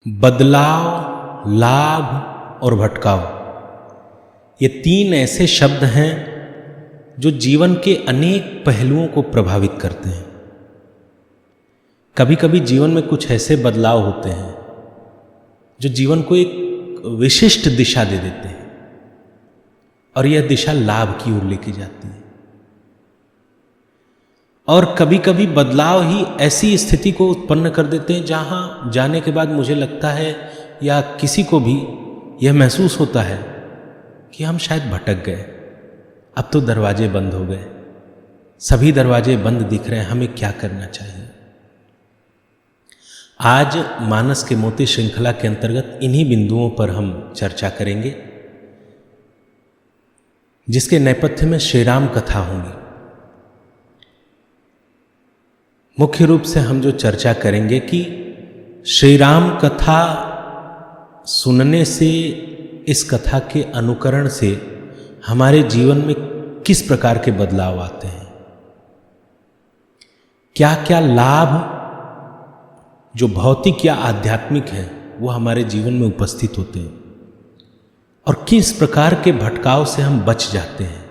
बदलाव, लाभ और भटकाव, ये तीन ऐसे शब्द हैं जो जीवन के अनेक पहलुओं को प्रभावित करते हैं। कभी कभी जीवन में कुछ ऐसे बदलाव होते हैं जो जीवन को एक विशिष्ट दिशा दे देते हैं और यह दिशा लाभ की ओर लेके जाती है। और कभी कभी बदलाव ही ऐसी स्थिति को उत्पन्न कर देते हैं जहां जाने के बाद मुझे लगता है या किसी को भी यह महसूस होता है कि हम शायद भटक गए, अब तो दरवाजे बंद हो गए, सभी दरवाजे बंद दिख रहे हैं, हमें क्या करना चाहिए। आज मानस के मोती श्रृंखला के अंतर्गत इन्हीं बिंदुओं पर हम चर्चा करेंगे, जिसके नेपथ्य में श्री राम कथा होंगी। मुख्य रूप से हम जो चर्चा करेंगे कि श्री राम कथा सुनने से, इस कथा के अनुकरण से हमारे जीवन में किस प्रकार के बदलाव आते हैं, क्या क्या लाभ जो भौतिक या आध्यात्मिक हैं वो हमारे जीवन में उपस्थित होते हैं, और किस प्रकार के भटकाव से हम बच जाते हैं।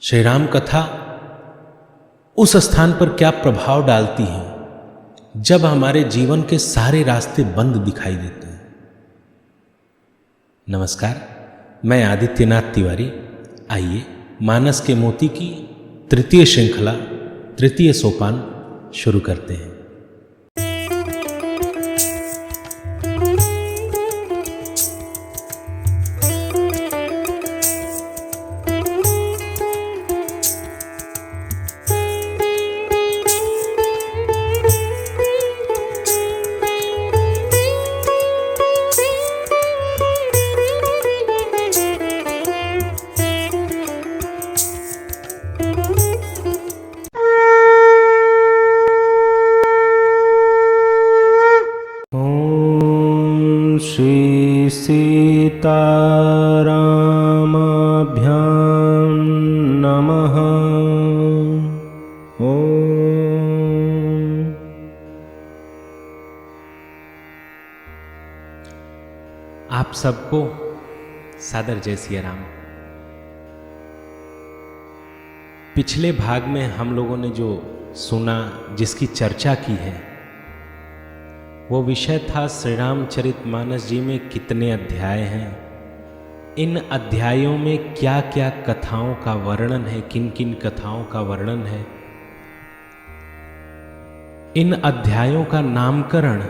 श्री राम कथा उस स्थान पर क्या प्रभाव डालती है जब हमारे जीवन के सारे रास्ते बंद दिखाई देते हैं। नमस्कार, मैं आदित्यनाथ तिवारी। आइए मानस के मोती की तृतीय श्रृंखला, तृतीय सोपान शुरू करते हैं। श्री सीतारामाभ्यां नमः। ओम। आप सबको सादर जय सिया राम। पिछले भाग में हम लोगों ने जो सुना, जिसकी चर्चा की है, वो विषय था श्री रामचरितमानस जी में कितने अध्याय हैं, इन अध्यायों में क्या क्या कथाओं का वर्णन है, किन किन कथाओं का वर्णन है। इन अध्यायों का नामकरण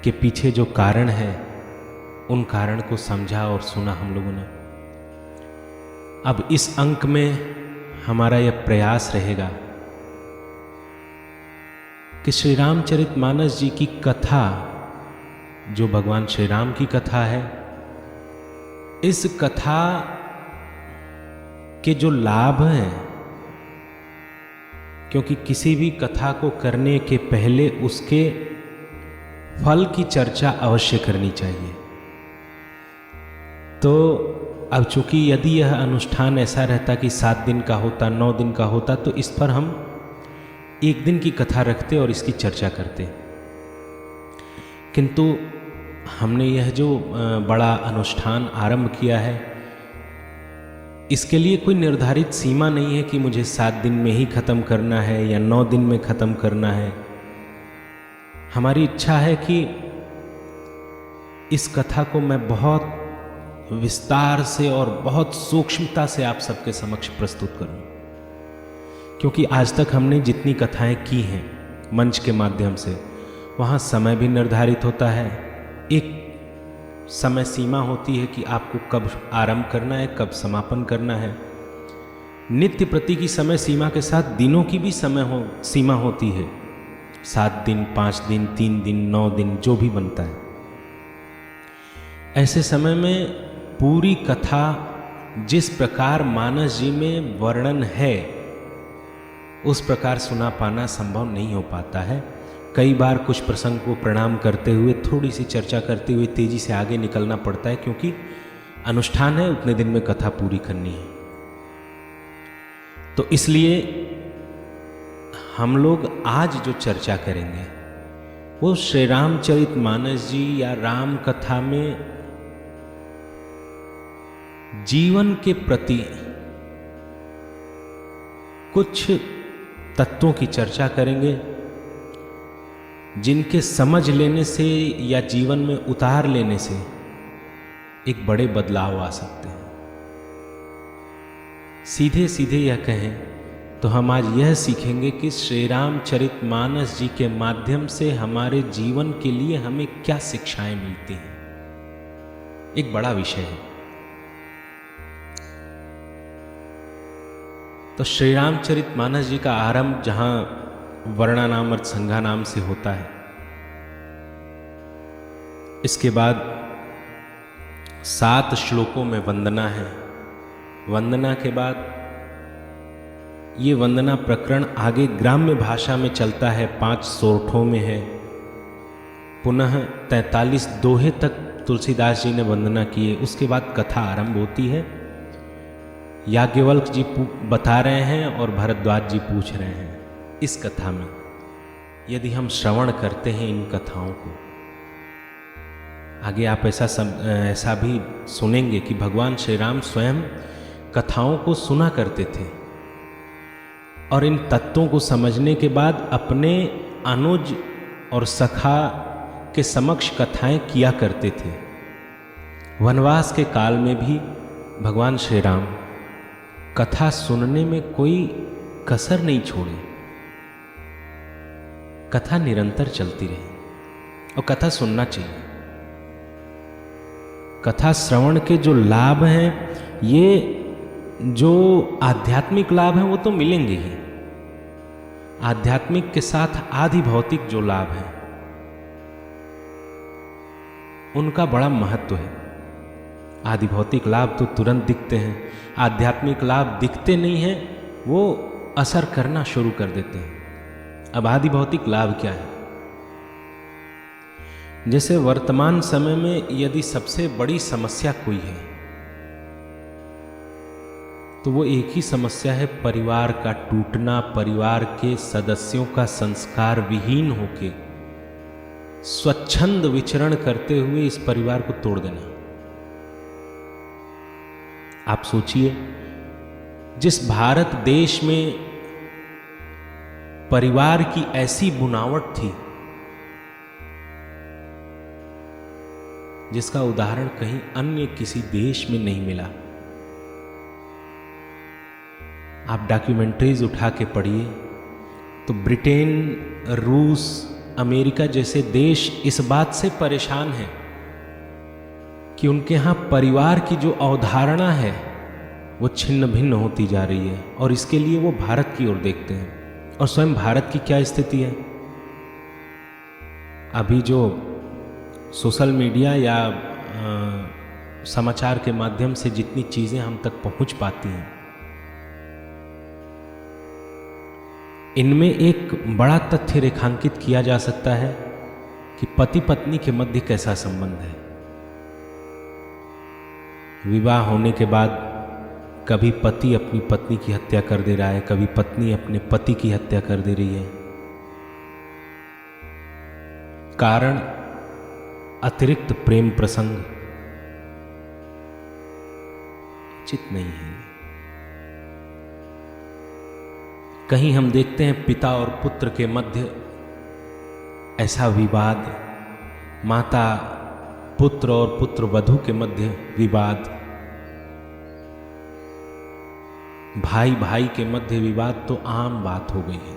के पीछे जो कारण है, उन कारण को समझा और सुना हम लोगों ने। अब इस अंक में हमारा यह प्रयास रहेगा कि श्री रामचरितमानस जी की कथा, जो भगवान श्री राम की कथा है, इस कथा के जो लाभ हैं, क्योंकि किसी भी कथा को करने के पहले उसके फल की चर्चा अवश्य करनी चाहिए। तो अब चूंकि यदि यह अनुष्ठान ऐसा रहता कि 7 दिन का होता, 9 दिन का होता, तो इस पर हम 1 दिन की कथा रखते और इसकी चर्चा करते। किंतु हमने यह जो बड़ा अनुष्ठान आरंभ किया है, इसके लिए कोई निर्धारित सीमा नहीं है कि मुझे 7 दिन में ही खत्म करना है या 9 दिन में खत्म करना है। हमारी इच्छा है कि इस कथा को मैं बहुत विस्तार से और बहुत सूक्ष्मता से आप सबके समक्ष प्रस्तुत करूं, क्योंकि आज तक हमने जितनी कथाएं की हैं मंच के माध्यम से, वहाँ समय भी निर्धारित होता है, एक समय सीमा होती है कि आपको कब आरंभ करना है, कब समापन करना है। नित्य प्रति की समय सीमा के साथ दिनों की भी सीमा होती है, 7 दिन, 5 दिन, 3 दिन, 9 दिन, जो भी बनता है। ऐसे समय में पूरी कथा जिस प्रकार मानस जी में वर्णन है, उस प्रकार सुना पाना संभव नहीं हो पाता है। कई बार कुछ प्रसंग को प्रणाम करते हुए, थोड़ी सी चर्चा करते हुए तेजी से आगे निकलना पड़ता है, क्योंकि अनुष्ठान है, उतने दिन में कथा पूरी करनी है। तो इसलिए हम लोग आज जो चर्चा करेंगे वो श्री रामचरितमानस जी या राम कथा में जीवन के प्रति कुछ तत्वों की चर्चा करेंगे जिनके समझ लेने से या जीवन में उतार लेने से एक बड़े बदलाव आ सकते हैं। सीधे सीधे यह कहें तो हम आज यह सीखेंगे कि श्री रामचरितमानस जी के माध्यम से हमारे जीवन के लिए हमें क्या शिक्षाएं मिलती हैं। एक बड़ा विषय है। तो श्री रामचरितमानस जी का आरंभ जहां वर्णनामर्थ संज्ञा नाम से होता है, इसके बाद 7 श्लोकों में वंदना है। वंदना के बाद ये वंदना प्रकरण आगे ग्राम्य भाषा में चलता है, 5 सोरठों में है। पुनः 43 दोहे तक तुलसीदास जी ने वंदना की है। उसके बाद कथा आरंभ होती है। याज्ञवल्क्य जी बता रहे हैं और भरद्वाज जी पूछ रहे हैं। इस कथा में यदि हम श्रवण करते हैं इन कथाओं को, आगे आप ऐसा भी सुनेंगे कि भगवान श्री राम स्वयं कथाओं को सुना करते थे और इन तत्वों को समझने के बाद अपने अनुज और सखा के समक्ष कथाएं किया करते थे। वनवास के काल में भी भगवान श्री राम कथा सुनने में कोई कसर नहीं छोड़े। कथा निरंतर चलती रही और कथा सुनना चाहिए। कथा श्रवण के जो लाभ हैं, ये जो आध्यात्मिक लाभ हैं वो तो मिलेंगे ही। आध्यात्मिक के साथ आदि भौतिक जो लाभ हैं उनका बड़ा महत्व है। आदि भौतिक लाभ तो तुरंत दिखते हैं, आध्यात्मिक लाभ दिखते नहीं हैं, वो असर करना शुरू कर देते हैं। अब आदि भौतिक लाभ क्या है? जैसे वर्तमान समय में यदि सबसे बड़ी समस्या कोई है तो वो एक ही समस्या है, परिवार का टूटना, परिवार के सदस्यों का संस्कार विहीन होके स्वच्छंद विचरण करते हुए इस परिवार को तोड़ देना। आप सोचिए, जिस भारत देश में परिवार की ऐसी बुनावट थी जिसका उदाहरण कहीं अन्य किसी देश में नहीं मिला। आप डॉक्यूमेंट्रीज उठा के पढ़िए तो ब्रिटेन, रूस, अमेरिका जैसे देश इस बात से परेशान हैं कि उनके यहाँ परिवार की जो अवधारणा है वो छिन्न भिन्न होती जा रही है और इसके लिए वो भारत की ओर देखते हैं। और स्वयं भारत की क्या स्थिति है? अभी जो सोशल मीडिया या समाचार के माध्यम से जितनी चीज़ें हम तक पहुंच पाती हैं, इनमें एक बड़ा तथ्य रेखांकित किया जा सकता है कि पति पत्नी के मध्य कैसा संबंध है। विवाह होने के बाद कभी पति अपनी पत्नी की हत्या कर दे रहा है, कभी पत्नी अपने पति की हत्या कर दे रही है। कारण अतिरिक्त प्रेम प्रसंग उचित नहीं है। कहीं हम देखते हैं पिता और पुत्र के मध्य ऐसा विवाद, माता पुत्र और पुत्र वधू के मध्य विवाद, भाई भाई के मध्य विवाद तो आम बात हो गई है।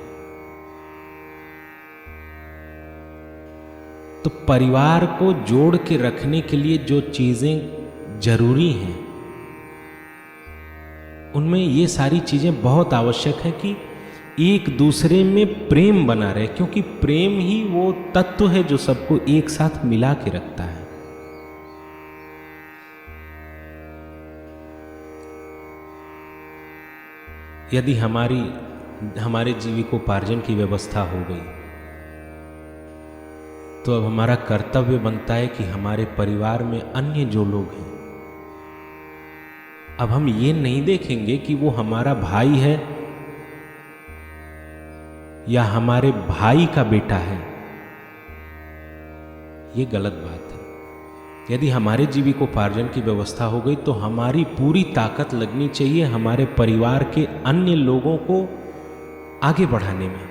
तो परिवार को जोड़ के रखने के लिए जो चीजें जरूरी हैं उनमें ये सारी चीजें बहुत आवश्यक है कि एक दूसरे में प्रेम बना रहे, क्योंकि प्रेम ही वो तत्व है जो सबको एक साथ मिला के रखता है। यदि हमारे जीविकोपार्जन की व्यवस्था हो गई तो अब हमारा कर्तव्य बनता है कि हमारे परिवार में अन्य जो लोग हैं, अब हम ये नहीं देखेंगे कि वो हमारा भाई है या हमारे भाई का बेटा है, ये गलत बात है। यदि हमारे जीविकोपार्जन की व्यवस्था हो गई तो हमारी पूरी ताकत लगनी चाहिए हमारे परिवार के अन्य लोगों को आगे बढ़ाने में,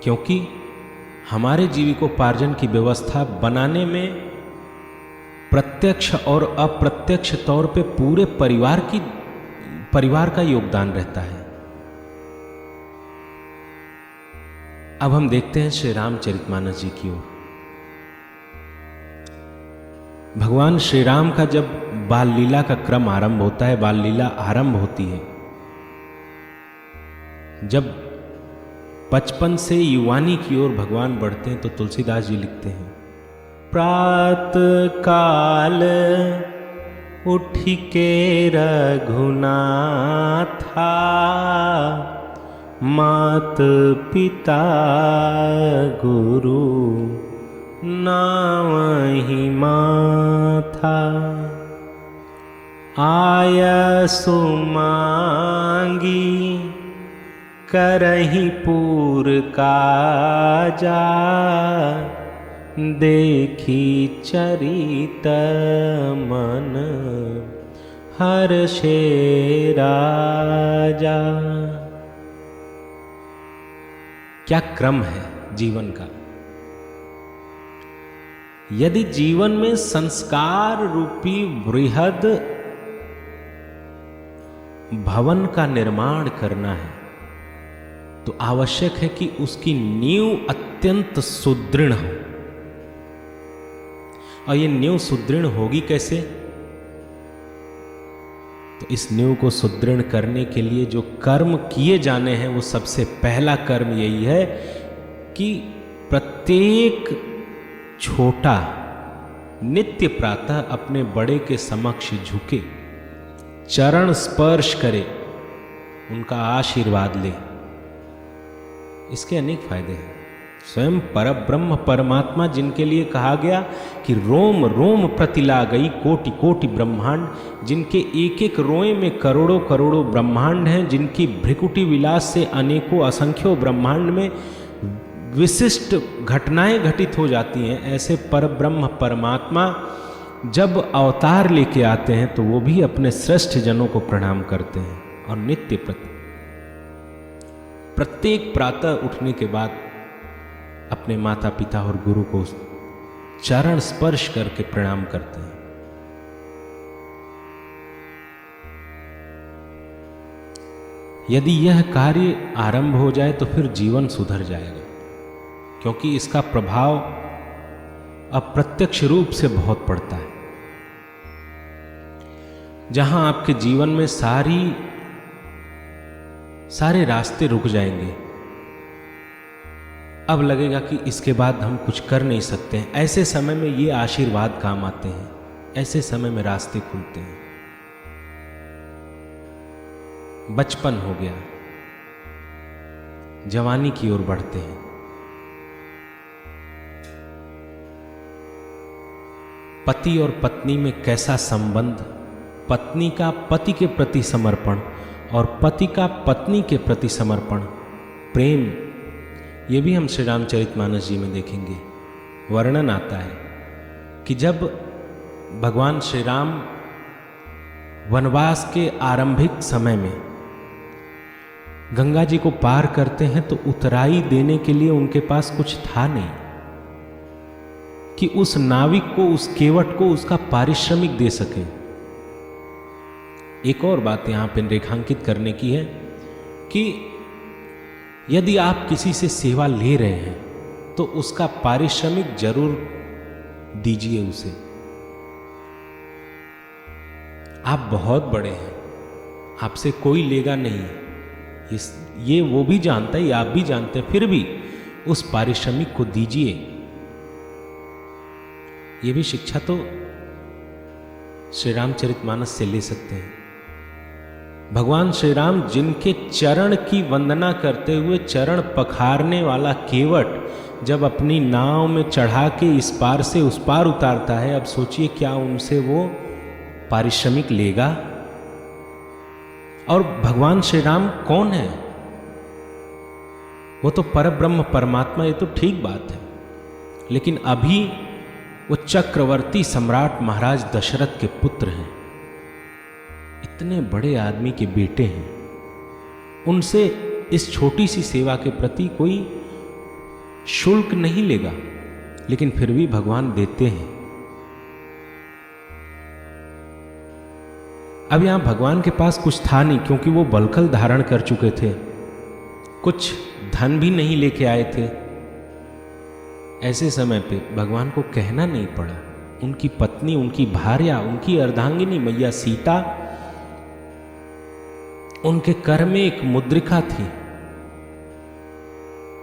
क्योंकि हमारे जीविकोपार्जन की व्यवस्था बनाने में प्रत्यक्ष और अप्रत्यक्ष तौर पे पूरे परिवार का योगदान रहता है। अब हम देखते हैं श्री रामचरितमानस जी की ओर। भगवान श्री राम का जब बाल लीला का क्रम आरंभ होता है, बाल लीला आरंभ होती है, जब बचपन से युवानी की ओर भगवान बढ़ते हैं तो तुलसीदास जी लिखते हैं, प्रात काल उठ के रघुनाथा, मात पिता गुरु नावहि माथा, आया सुमांगी करहि पूर काजा, देखी चरित मन हर्षे राजा। क्या क्रम है जीवन का। यदि जीवन में संस्कार रूपी बृहद भवन का निर्माण करना है तो आवश्यक है कि उसकी नींव अत्यंत सुदृढ़ हो। और ये नींव सुदृढ़ होगी कैसे? तो इस नींव को सुदृढ़ करने के लिए जो कर्म किए जाने हैं वो सबसे पहला कर्म यही है कि प्रत्येक छोटा नित्य प्रातः अपने बड़े के समक्ष झुके, चरण स्पर्श करे, उनका आशीर्वाद ले। इसके अनेक फायदे हैं। स्वयं परब्रह्म परमात्मा जिनके लिए कहा गया कि रोम रोम प्रतिला गई कोटि कोटि ब्रह्मांड, जिनके एक एक रोए में करोड़ों करोड़ों ब्रह्मांड हैं, जिनकी भ्रिकुटी विलास से अनेकों असंख्यों ब्रह्मांड में विशिष्ट घटनाएं घटित हो जाती हैं, ऐसे परब्रह्म परमात्मा जब अवतार लेके आते हैं तो वो भी अपने श्रेष्ठ जनों को प्रणाम करते हैं और नित्य प्रत्येक प्रातः उठने के बाद अपने माता पिता और गुरु को चरण स्पर्श करके प्रणाम करते हैं। यदि यह कार्य आरंभ हो जाए तो फिर जीवन सुधर जाएगा, क्योंकि इसका प्रभाव अप्रत्यक्ष रूप से बहुत पड़ता है। जहां आपके जीवन में सारे रास्ते रुक जाएंगे, अब लगेगा कि इसके बाद हम कुछ कर नहीं सकते हैं, ऐसे समय में ये आशीर्वाद काम आते हैं, ऐसे समय में रास्ते खुलते हैं। बचपन हो गया, जवानी की ओर बढ़ते हैं, पति और पत्नी में कैसा संबंध, पत्नी का पति के प्रति समर्पण और पति का पत्नी के प्रति समर्पण, प्रेम, ये भी हम श्री रामचरितमानस जी में देखेंगे। वर्णन आता है कि जब भगवान श्री राम वनवास के आरंभिक समय में गंगा जी को पार करते हैं तो उतराई देने के लिए उनके पास कुछ था नहीं कि उस नाविक को, उस केवट को उसका पारिश्रमिक दे सके। एक और बात यहां पर रेखांकित करने की है कि यदि आप किसी से सेवा ले रहे हैं तो उसका पारिश्रमिक जरूर दीजिए उसे। आप बहुत बड़े हैं, आपसे कोई लेगा नहीं, ये वो भी जानता है, आप भी जानते हैं, फिर भी उस पारिश्रमिक को दीजिए। ये भी शिक्षा तो श्री रामचरितमानस से ले सकते हैं। भगवान श्री राम जिनके चरण की वंदना करते हुए चरण पखारने वाला केवट जब अपनी नाव में चढ़ा के इस पार से उस पार उतारता है, अब सोचिए क्या उनसे वो पारिश्रमिक लेगा। और भगवान श्री राम कौन है? वो तो परब्रह्म परमात्मा। ये तो ठीक बात है, लेकिन अभी वो चक्रवर्ती सम्राट महाराज दशरथ के पुत्र हैं, इतने बड़े आदमी के बेटे हैं, उनसे इस छोटी सी सेवा के प्रति कोई शुल्क नहीं लेगा, लेकिन फिर भी भगवान देते हैं। अब यहां भगवान के पास कुछ था नहीं, क्योंकि वो बलखल धारण कर चुके थे, कुछ धन भी नहीं लेके आए थे। ऐसे समय पे भगवान को कहना नहीं पड़ा। उनकी पत्नी, उनकी भार्या, उनकी अर्धांगिनी मैया सीता, उनके कर में एक मुद्रिका थी।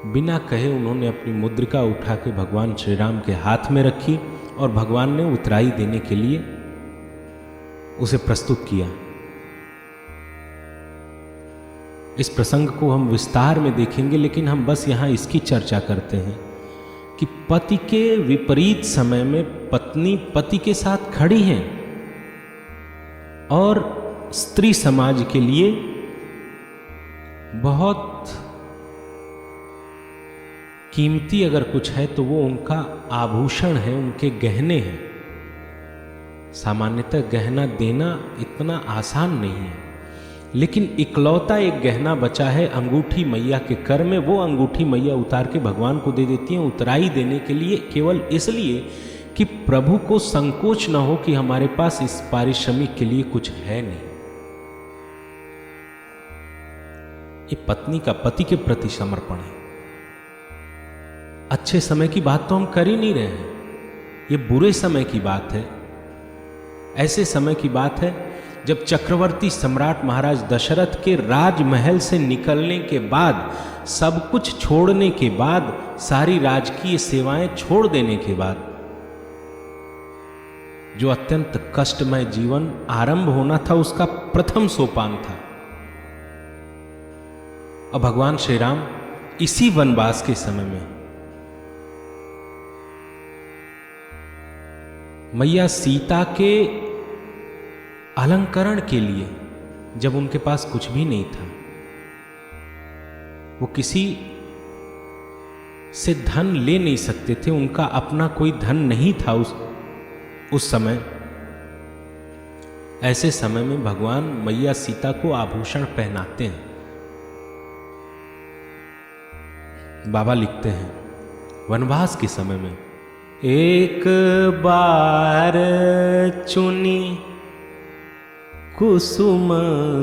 बिना कहे उन्होंने अपनी मुद्रिका उठा के भगवान श्री राम के हाथ में रखी और भगवान ने उतराई देने के लिए उसे प्रस्तुत किया। इस प्रसंग को हम विस्तार में देखेंगे, लेकिन हम बस यहां इसकी चर्चा करते हैं कि पति के विपरीत समय में पत्नी पति के साथ खड़ी हैं और स्त्री समाज के लिए बहुत कीमती अगर कुछ है तो वो उनका आभूषण है, उनके गहने हैं। सामान्यतः गहना देना इतना आसान नहीं है, लेकिन इकलौता एक गहना बचा है अंगूठी मैया के कर में। वो अंगूठी मैया उतार के भगवान को दे देती हैं, उतराई देने के लिए, केवल इसलिए कि प्रभु को संकोच न हो कि हमारे पास इस पारिश्रमिक के लिए कुछ है नहीं। ये पत्नी का पति के प्रति समर्पण है। अच्छे समय की बात तो हम कर ही नहीं रहे हैं, ये बुरे समय की बात है। ऐसे समय की बात है जब चक्रवर्ती सम्राट महाराज दशरथ के राजमहल से निकलने के बाद, सब कुछ छोड़ने के बाद, सारी राजकीय सेवाएं छोड़ देने के बाद, जो अत्यंत कष्टमय जीवन आरंभ होना था उसका प्रथम सोपान था। और भगवान श्री राम इसी वनवास के समय में मैया सीता के अलंकरण के लिए, जब उनके पास कुछ भी नहीं था, वो किसी से धन ले नहीं सकते थे, उनका अपना कोई धन नहीं था उस समय। ऐसे समय में भगवान मैया सीता को आभूषण पहनाते हैं। बाबा लिखते हैं वनवास के समय में, एक बार चुनी कुसुम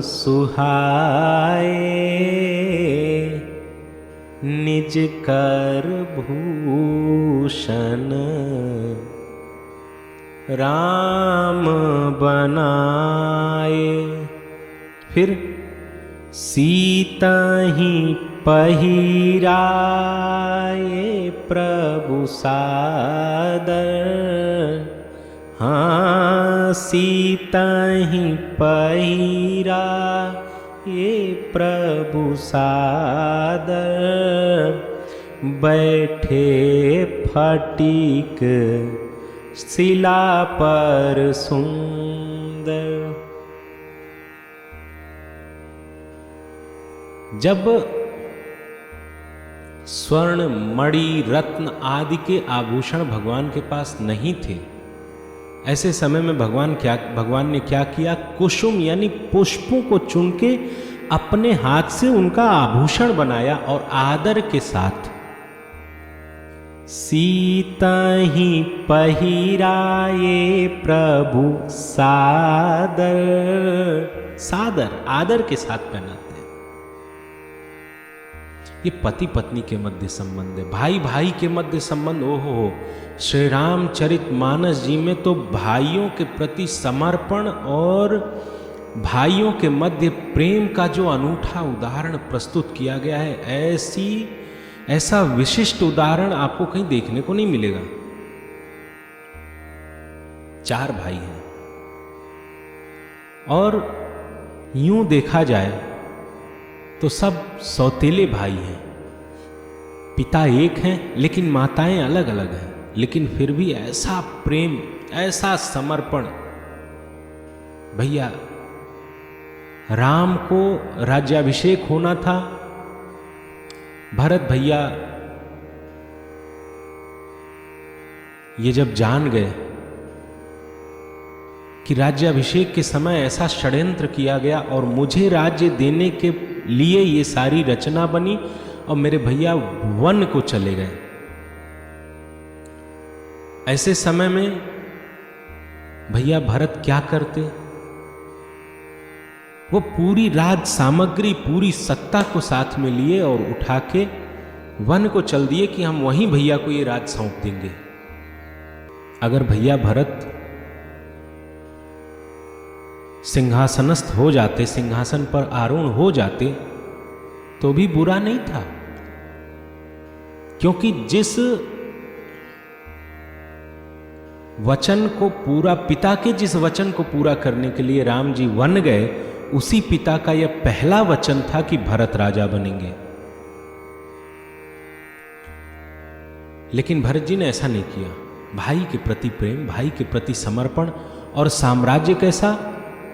सुहाए, निज कर भूषण राम बनाए। फिर सीता ही पहिराए प्रभु सादर, हाँ सीता ही पहिरा ये प्रभु सादर, बैठे फटीक शिला पर सुंदर। जब स्वर्ण, मणि, रत्न आदि के आभूषण भगवान के पास नहीं थे, ऐसे समय में भगवान ने क्या किया? कुसुम यानी पुष्पों को चुन के अपने हाथ से उनका आभूषण बनाया और आदर के साथ सीता ही पहिराए प्रभु सादर, सादर आदर के साथ पहनाते हैं। ये पति पत्नी के मध्य संबंध है, भाई भाई के मध्य संबंध। ओहो, श्री रामचरित मानस जी में तो भाइयों के प्रति समर्पण और भाइयों के मध्य प्रेम का जो अनूठा उदाहरण प्रस्तुत किया गया है, ऐसा विशिष्ट उदाहरण आपको कहीं देखने को नहीं मिलेगा। 4 भाई हैं और यूं देखा जाए तो सब सौतेले भाई हैं, पिता एक हैं लेकिन माताएं अलग अलग हैं, लेकिन फिर भी ऐसा प्रेम, ऐसा समर्पण। भैया राम को राज्याभिषेक होना था, भरत भैया ये जब जान गए कि राज्याभिषेक के समय ऐसा षड्यंत्र किया गया और मुझे राज्य देने के लिए ये सारी रचना बनी और मेरे भैया वन को चले गए, ऐसे समय में भैया भरत क्या करते? वो पूरी राज सामग्री, पूरी सत्ता को साथ में लिए और उठा के वन को चल दिए कि हम वहीं भैया को ये राज सौंप देंगे। अगर भैया भरत सिंहासनस्थ हो जाते, सिंहासन पर आरूढ़ हो जाते, तो भी बुरा नहीं था, क्योंकि जिस वचन को पूरा, पिता के जिस वचन को पूरा करने के लिए राम जी वन गए, उसी पिता का यह पहला वचन था कि भरत राजा बनेंगे। लेकिन भरत जी ने ऐसा नहीं किया। भाई के प्रति प्रेम, भाई के प्रति समर्पण, और साम्राज्य कैसा?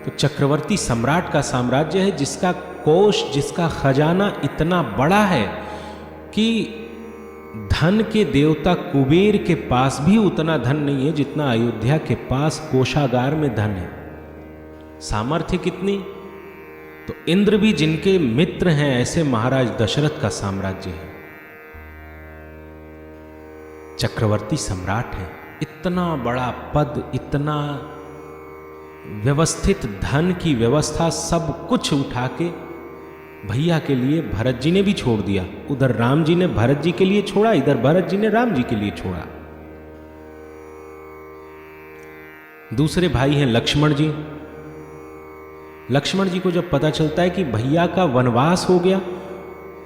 तो चक्रवर्ती सम्राट का साम्राज्य है, जिसका कोष, जिसका खजाना इतना बड़ा है कि धन के देवता कुबेर के पास भी उतना धन नहीं है जितना अयोध्या के पास कोषागार में धन है। सामर्थ्य कितनी? तो इंद्र भी जिनके मित्र हैं, ऐसे महाराज दशरथ का साम्राज्य है। चक्रवर्ती सम्राट है, इतना बड़ा पद, इतना व्यवस्थित धन की व्यवस्था, सब कुछ उठा के भैया के लिए भरत जी ने भी छोड़ दिया। उधर राम जी ने भरत जी के लिए छोड़ा, इधर भरत जी ने राम जी के लिए छोड़ा। दूसरे भाई हैं लक्ष्मण जी। लक्ष्मण जी को जब पता चलता है कि भैया का वनवास हो गया,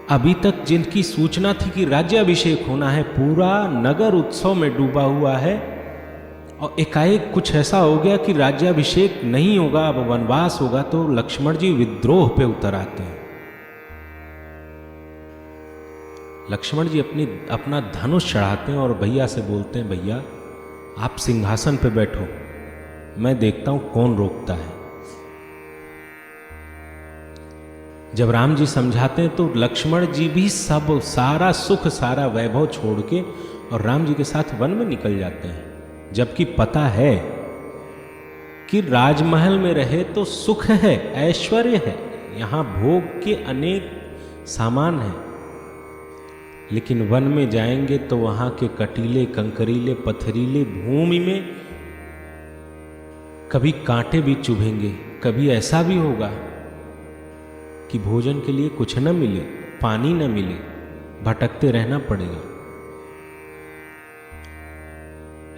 अभी तक जिनकी सूचना थी कि राज्याभिषेक होना है, पूरा नगर उत्सव में डूबा हुआ है, और एकाएक कुछ ऐसा हो गया कि राज्याभिषेक नहीं होगा, अब वनवास होगा, तो लक्ष्मण जी विद्रोह पे उतर आते हैं। लक्ष्मण जी अपना धनुष चढ़ाते हैं और भैया से बोलते हैं, भैया आप सिंहासन पे बैठो, मैं देखता हूं कौन रोकता है। जब राम जी समझाते हैं तो लक्ष्मण जी भी सब सारा सुख, सारा वैभव छोड़ के और राम जी के साथ वन में निकल जाते हैं, जबकि पता है कि राजमहल में रहे तो सुख है, ऐश्वर्य है, यहां भोग के अनेक सामान हैं, लेकिन वन में जाएंगे तो वहां के कटीले, कंकरीले, पथरीले भूमि में कभी कांटे भी चुभेंगे, कभी ऐसा भी होगा कि भोजन के लिए कुछ न मिले, पानी न मिले, भटकते रहना पड़ेगा।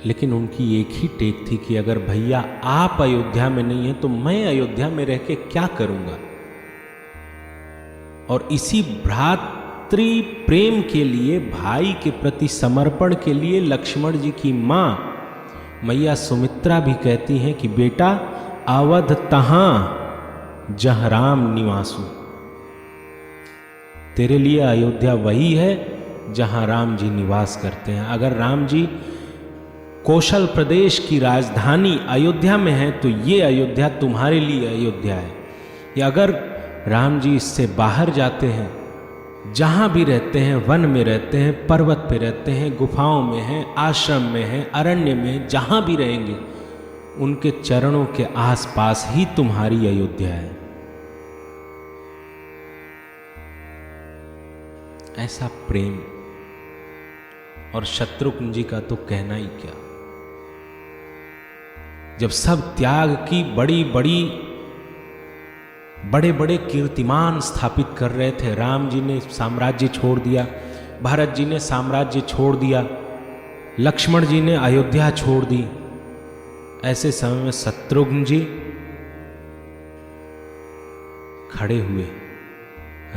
लेकिन उनकी एक ही टेक थी कि अगर भैया आप अयोध्या में नहीं है तो मैं अयोध्या में रह के क्या करूंगा। और इसी भ्रातृ प्रेम के लिए, भाई के प्रति समर्पण के लिए लक्ष्मण जी की मां मैया सुमित्रा भी कहती हैं कि बेटा अवध तहां जहां राम निवासु, तेरे लिए अयोध्या वही है जहां राम जी निवास करते हैं। अगर राम जी कौशल प्रदेश की राजधानी अयोध्या में है तो ये अयोध्या तुम्हारे लिए अयोध्या है। या अगर राम जी इससे बाहर जाते हैं, जहां भी रहते हैं, वन में रहते हैं, पर्वत पे रहते हैं, गुफाओं में हैं, आश्रम में हैं, अरण्य में, जहां भी रहेंगे उनके चरणों के आसपास ही तुम्हारी अयोध्या है। ऐसा प्रेम, और शत्रुघ्न जी का तो कहना ही क्या। जब सब त्याग की बड़े बड़े कीर्तिमान स्थापित कर रहे थे, राम जी ने साम्राज्य छोड़ दिया, भरत जी ने साम्राज्य छोड़ दिया, लक्ष्मण जी ने अयोध्या छोड़ दी, ऐसे समय में शत्रुघ्न जी खड़े हुए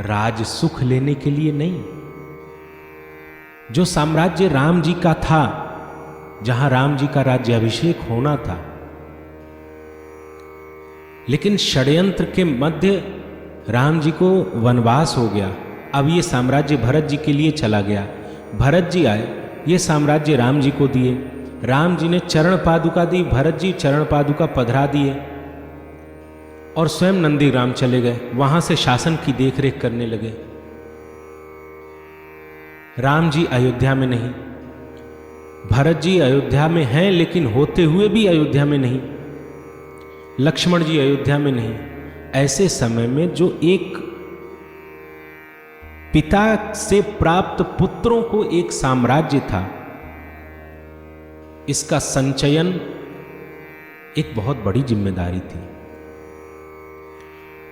राज सुख लेने के लिए नहीं। जो साम्राज्य राम जी का था, जहां राम जी का राज्याभिषेक होना था, लेकिन षड्यंत्र के मध्य राम जी को वनवास हो गया। अब ये साम्राज्य भरत जी के लिए चला गया। भरत जी आए, ये साम्राज्य राम जी को दिए। राम जी ने चरण पादुका दी, भरत जी चरण पादुका पधरा दिए और स्वयं नंदीग्राम चले गए, वहां से शासन की देखरेख करने लगे। राम जी अयोध्या में नहीं। भरत जी अयोध्या में हैं लेकिन होते हुए भी अयोध्या में नहीं, लक्ष्मण जी अयोध्या में नहीं। ऐसे समय में जो एक पिता से प्राप्त पुत्रों को एक साम्राज्य था, इसका संचयन एक बहुत बड़ी जिम्मेदारी थी।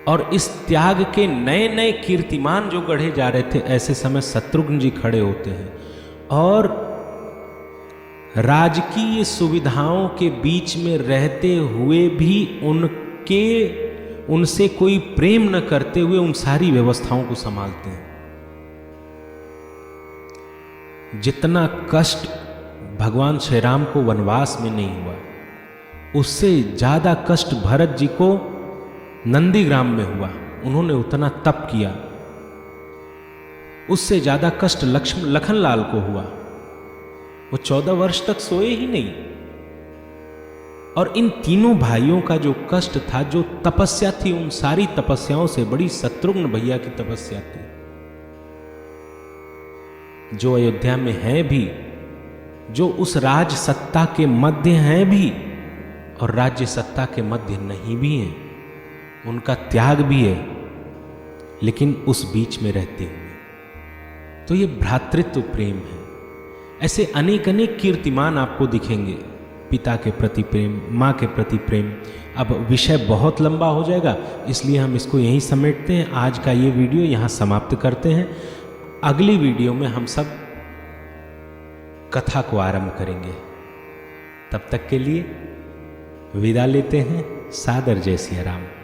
और इस त्याग के नए नए कीर्तिमान जो गढ़े जा रहे थे, ऐसे समय शत्रुघ्न जी खड़े होते हैं और राजकीय सुविधाओं के बीच में रहते हुए भी उनसे कोई प्रेम न करते हुए उन सारी व्यवस्थाओं को संभालते हैं। जितना कष्ट भगवान श्री राम को वनवास में नहीं हुआ, उससे ज्यादा कष्ट भरत जी को नंदीग्राम में हुआ। उन्होंने उतना तप किया। उससे ज्यादा कष्ट लखनलाल को हुआ। वो 14 वर्ष तक सोए ही नहीं। और इन तीनों भाइयों का जो कष्ट था, जो तपस्या थी, उन सारी तपस्याओं से बड़ी शत्रुघ्न भैया की तपस्या थी, जो अयोध्या में है भी, जो उस राज सत्ता के मध्य हैं भी और राज्य सत्ता के मध्य नहीं भी हैं। उनका त्याग भी है, लेकिन उस बीच में रहते हुए। तो ये भ्रातृत्व प्रेम है। ऐसे अनेक अनेक कीर्तिमान आपको दिखेंगे। पिता के प्रति प्रेम, माँ के प्रति प्रेम। अब विषय बहुत लंबा हो जाएगा, इसलिए हम इसको यहीं समेटते हैं। आज का ये वीडियो यहाँ समाप्त करते हैं। अगली वीडियो में हम सब कथा को आरंभ करेंगे। तब तक के लिए विदा लेते हैं। सादर जय सिया राम।